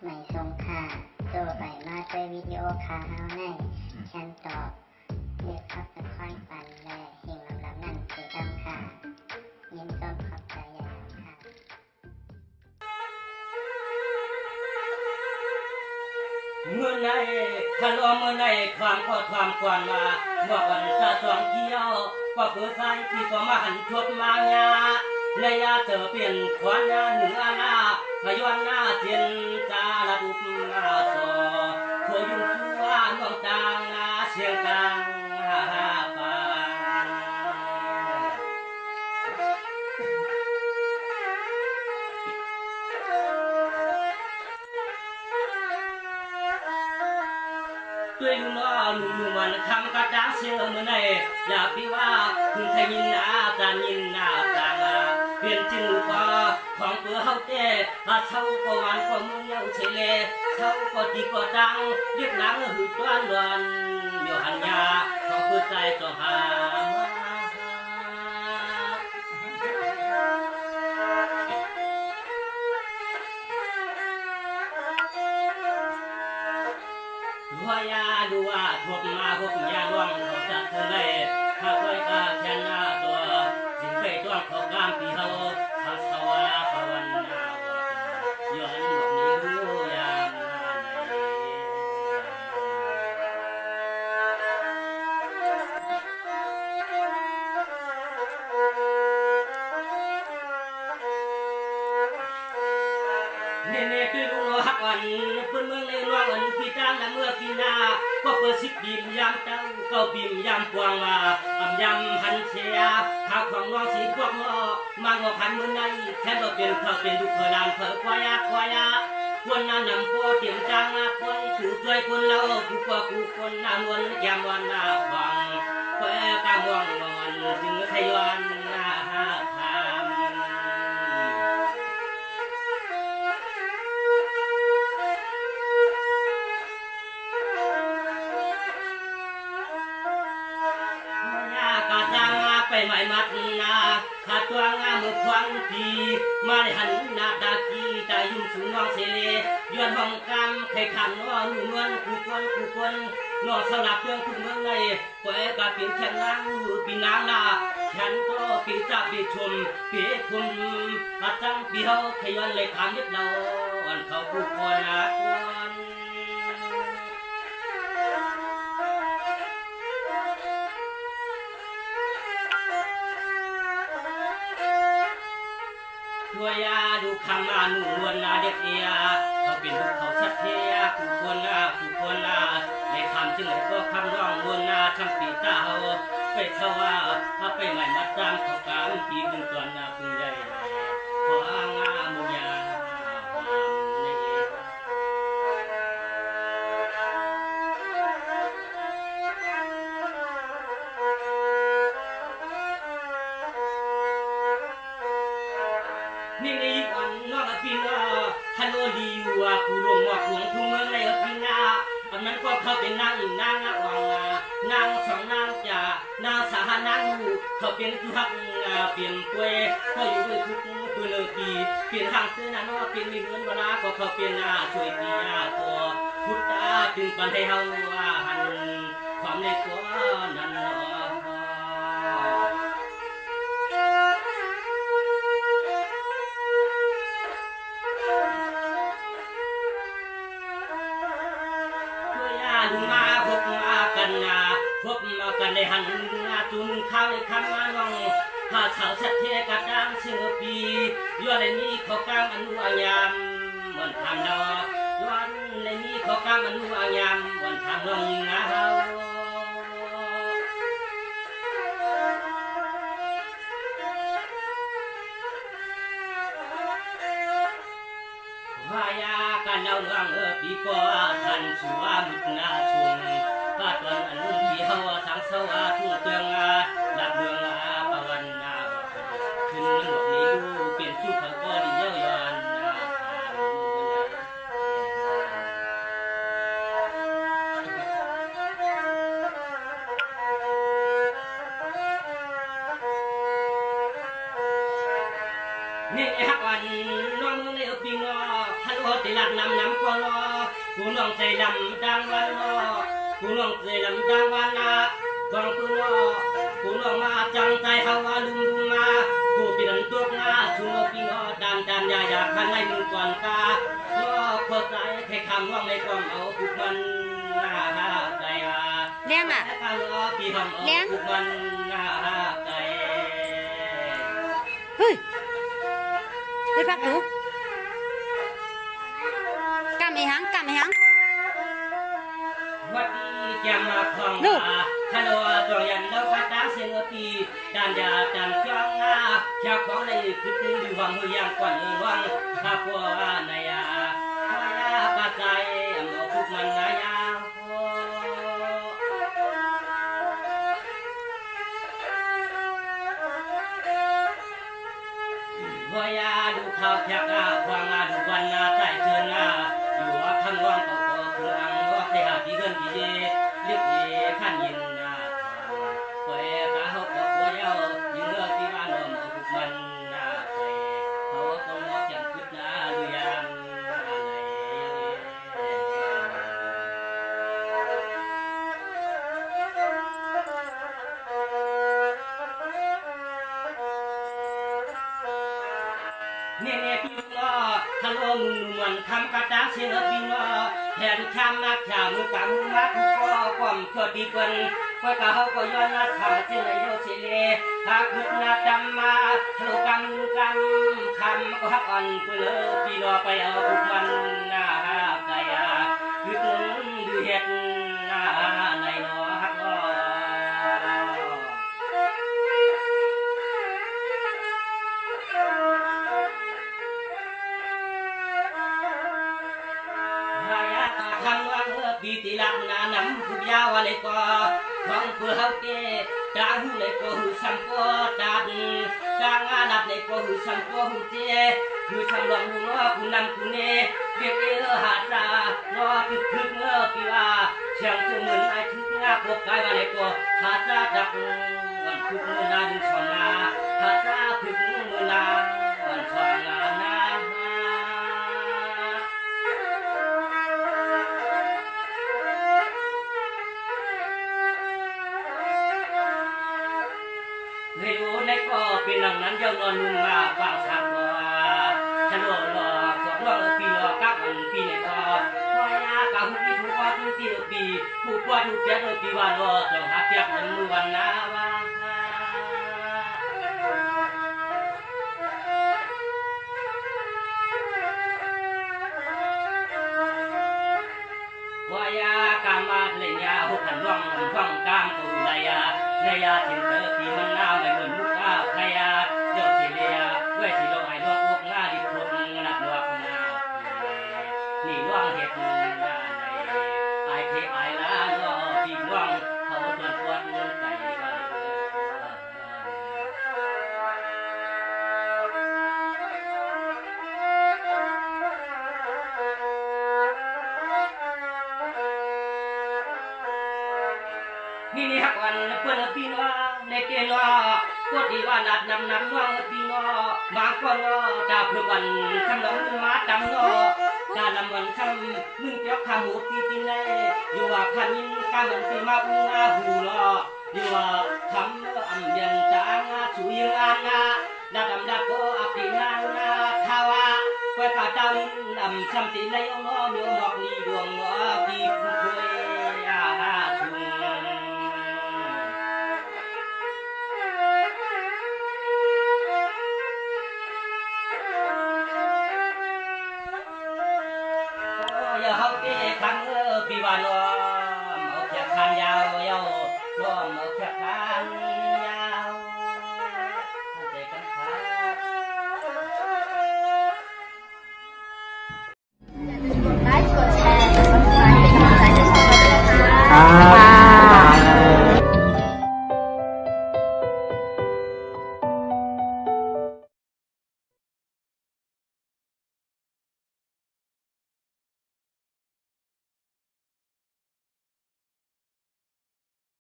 ไม่ทรงค่าตัวใบมาด้วยวิดีโอคาเฮาในฉันตอบเรียกพับเป็นค่อยปันและเฮงลำนั่นเกดำค่ะยินต้นขอบใจใหญ่ค่ะเมื่อในคันเมื่อในความก็ความกวนมาเมื่อวันจะสองเที่ยวก็เพื่อใส่ที่ก็มาหันทบมาญาในยาเจอเปลี่ยนควันยาเหนือหน้าพยวนหน้าเจียนจาระบุมาโซโคยุ่งชั่วน้องจางนาเชียงกลางปางด้วยลุงน้อลุงมันทำกระจางเชื่อเมื่อไหร่อยากพี่ว่าถึงไทยยินนาจานยินนาจางเปลี่ยนจึงก็ของเปื่อเฮาเต้ถ้าเช่าก็วันก็มึงเยาเฉลเช่าก็ดีก็จังเรียกนางหืดต้านล้วนเดี๋ยวหันยาของเปื่อใจต่อหาหัวยาดูว่าทบมาพบยาล่วงเขาจะเท่าไรถ้าคอยกาแค่หน้าตัวสิ่งไปตัวเขากามปีเขาถ้าสวาภาวนาย้อนหลบนี้รู้อย่างนี่คือรู้หักวันเพื่อนเมืองในหลวงอันพี่จ้างและเมื่อปีหน้าก็เปิดสิบปีมยามเจ้าก็ปีมยามกวางว่าอำยำพันเชียข้าวของน้องสีพวกน้อมางอพันมือในแค่เราเป็นเขาเป็นดุเพื่อดานเพื่อควายควรนานำโพเตรียมจางมาคนถือช่วยคนเราผู้กว่าผู้คนนานวนแกมวันนาฟังเพื่อกำวังนอนจึงขย้อนนาทามไปใหม่มัดนาขาตัวงามมือควันทีมาได้หันนาดากีตายุ่งสูงน้องเสเลย้อนห้องกำไข่ขันน้องนวลผู้คนน้องสลับเรื่องทุกเมืองในปล่อยกาเป็นแค่นางหรือปีนางนาฉันก็ปีจ่าปีชมปีคุณอาจังปีเฮาขย้อนเลยทางยึดเราอันเขาผู้คนอาคนตัวยาดูคำมาหนุ่มนวลนาเด็กเอียเขาเป็นลูกเขาสัตเทียผู้คนในคำจึงเลยก็คำร้องนวลนาทำปีเจ้าไปเช่าว่าถ้าไปใหม่มาตามเขากามปีบึงก่อนนาพึงใหญ่ขออ้างอามุยาในนี่ในวันนอกปีนาฮัลโหลดีว่าผู้หลวงหมอกหลวงทุ่งเมืองในปีนาอันนั้นก็เขาเป็นนางอีกนางวังนางสองนางจ่านางสาหานางหูเขาเป็นผู้ฮักเปลี่ยนกวยเขาอยู่ด้วยทุกตัวเลยปีเปลี่ยนทางเสื้อนั้นว่าเป็นมีเงินเวลาก็เขาเป็นช่วยปีตัวพุทธาจึงปันให้เฮาหันความในตัวนั้นลุงมาพบมากันในหันจุนข้าวในคำมาน้องถ้าสาวสัตเทกระด้างเชื่อปีย้อนในนี้เขากางอนุอายามวันทางดอย้อนในนี้เขากางอนุอายามวันทางน้องยิงเฮาวายากันเล่าเรื่องปีก่อนทันชัวมุดนาชงป้าตอนอันที่เฮาสังสวาทุ่งเตืองดับเมืองปวันนาขึ้นหลวงนี้ดูเป็นจุดเขาก็ดิเย้ายอนนี่ฮักวันน้องเมืองในปีนอฮัลโหล โอติลัดน้ำก็รอกูน้องใจดำดังวันรอกูน้องใจดำดังวันละกองกูรอกูน้องมาจังใจเฮาว่าลุงมากูปีนันตัวงาชูโนปีนอดันยาอยากขันในมือก่อนกาก็พอใจแค่คำว่างในความเอาบุกมันน่าใจว่าเลี้ยงอ่ะเลี้ยงบุกมันน่าใจเฮ้ยพักหนูกำไอ้หังวัดดีแกมมาพองฮัลโหลตัวยันเราพัดตาเสียงตีดานยาดานจ้องงาชาวของในคือดูวังหัวยางก่อนวังข้าพัวในยาพยาปะใจอำเอาพุกมันนายาพยาดูข่าวแขกอาควางอาดูวันนาใจเชิญอาอยู่ว่าทั้งวังก็เครื่องว่าใครหาที่เกินที่เย่เรียกเย่ขันยินนาคอยตาเขาก็ป่วยเอายิงเลือดที่บ้านนมเอาพุกมันนาไปเขาก็มองจังขึ้นนาดูยามเนี่ยพี่น้อฮัลโหลมึงมันทำกระตาเสียงพี่น้อแทนชามนักชามมือกำมือมัดก็ความเกิดดีเกินคอยกะเขาก็ย้อนนัดทำเสียงโยเสเลหากขึ้นนัดจำมาฮัลโหลกำคำก็ฮักอ่อนกูเลยพี่น้อไปเอาบุกมันหน้าไก่คือตึงดูเห็ดหน้าในน้อฮักน้อทำว่าปีติลักนาน้ำผู้ยาวอะไรก็ฟังเพื่อเขาเกจางหูในก็หูสัมปอดัดจางอาดัดในก็หูสัมปอหูเจคือสัมลองหูน้อคุณนำคุณเนเรียกหาจารอทึกเงือปีว่าเชียงตัวเหมือนไอ้ทึกงาพวกกายว่าในก็หาจาดักวันทึกมือนาดูสอนนาหาจาทึกมือนาวันสอนนาเป็นหลังนั้นยังนอนนุ่มมาฟังสักว่าฉันรอพวกเราปีรอกับอันปีในก็พยากะหุบทุกวันที่ปีผู้ปวดทุกเจ็บปีวันรอจงหาเจ็บนั้นมือวันนาว่ายากามาเลยยาหุบหันว่างฟังกามกุลายาในยาถึงเธอปีมันน้าไม่เหมือนมุกอาพยาเจ้าสิเลียด้วยสิลงไอ้ดวงอกงาดิบพวกนักวักนานี่ว่างเห็ดนาในไอ้เทไอ้ล้าล้อปีว่างเขาตรวจวัดใจกันนี่ฮักวันเพื่อนพี่น้องในเกณฑ์ว่าก็ดีว่านัดนำน้องพี่น้องบางคนก็ตาเพื่อวันคำน้องมาดำน้อตาลำวันคำมึงเจ้าคำหูตีตีเล่อยู่ว่าขันยินกามันตีมาอุ้งอาหูล้ออยู่ว่าคำอ่ำยันจางอาสุยงานนาดาดำดาโกอภินางนาทาวาคอยกาเจ้าอ่ำคำตีในองน้อเนื้อหมอกนี่ดวงน้อพี่ผู้เคยอาชุงเขาเก็บคันปีวันล้อมเอาแขกคันยาวล้อมเอาแขกคันยาวใจกันขากดไลค์กดแชร์กดซับสไครป์เป็นกำลังใจให้ช่องเราด้วยนะคะ